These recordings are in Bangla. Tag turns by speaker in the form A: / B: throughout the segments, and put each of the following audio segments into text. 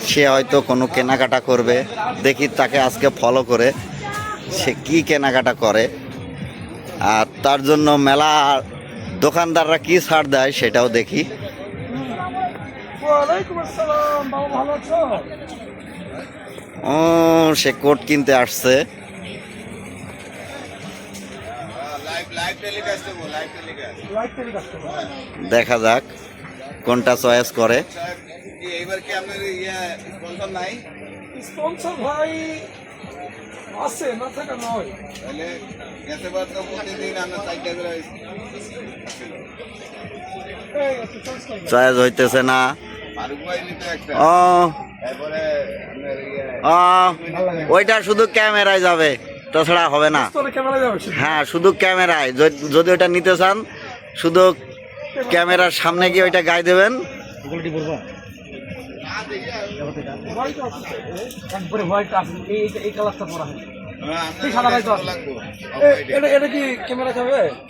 A: সে হয়তো কোনো কেনাকাটা করবে, দেখি তাকে আজকে ফলো করে সে কি কেনাকাটা করে, আর তার জন্য মেলা দোকানদাররা কি ছাড় দেয় সেটাও দেখি। ও সে কোট কিনতে আসছে। দেখা যাক কোনটা চয়েস করে।
B: এইবার কি আপনার স্পন্সর নাই?
C: স্পন্সর ভাই আছে, না থাকা নয়।
B: তাহলে গেছেবার তো প্রতিদিন আমরা 4টা করে
A: চয়েস হইতেছে না।
B: ফারুক ভাই নিতে একটা,
A: ও
B: তারপরে আপনার
A: ওইটা শুধু ক্যামেরায় যাবে, তাছাড়া হবে না। হ্যাঁ শুধু ক্যামেরায়, যদি ওটা নিতে চান শুধু ক্যামেরার সামনে গিয়ে ওইটা গায়ে দেবেন।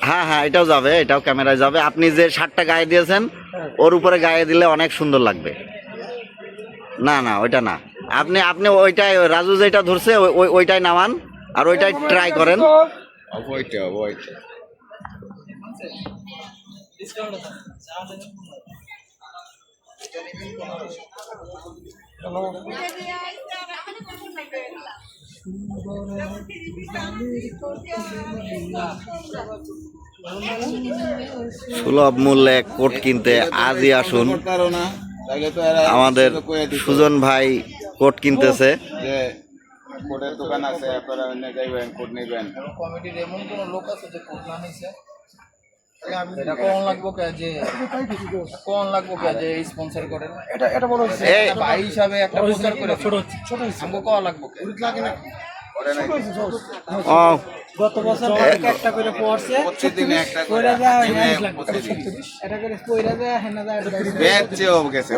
A: হ্যাঁ হ্যাঁ এটাও যাবে, এটাও ক্যামেরায় যাবে। আপনি যে শার্টটা গায়ে দিয়েছেন ওর উপরে গায়ে দিলে অনেক সুন্দর লাগবে। না না ওইটা না, আপনি আপনি ওইটাই, রাজু যেটা ধরছে ওইটাই নামান আর ওইটাই ট্রাই করেন। সুলভ মূল্যে কোট কিনতে আজই আসুন। আমাদের সুজন ভাই কোট কিনতেছে।
B: যে কোটের দোকান আছে, আপনারা যাইবেন কোট নেবেন।
D: কমিটির এমন কোন লোক আছে যে কোট না নিছে? এটা কোন লাগবো কে যে কোন লাগবো কে যে স্পন্সর করেন?
C: এটা বড় হচ্ছে
A: এই
D: ভাই হিসাবে একটা প্রচার করে
C: ছোট হচ্ছে, ছোট হচ্ছে।
D: আমগো কোন লাগবো কে?
B: লাগে না করে নাই
A: ও
C: গত বছর একটা করে পড়ছে,
B: প্রতিদিন একটা করে
C: কইরা যায়
B: দিনে
C: 36 লাখ।
B: প্রতিদিন
C: এটা করে কইরা যায় হেনা যায়।
B: ব্যাচ চেয়ে গেছে।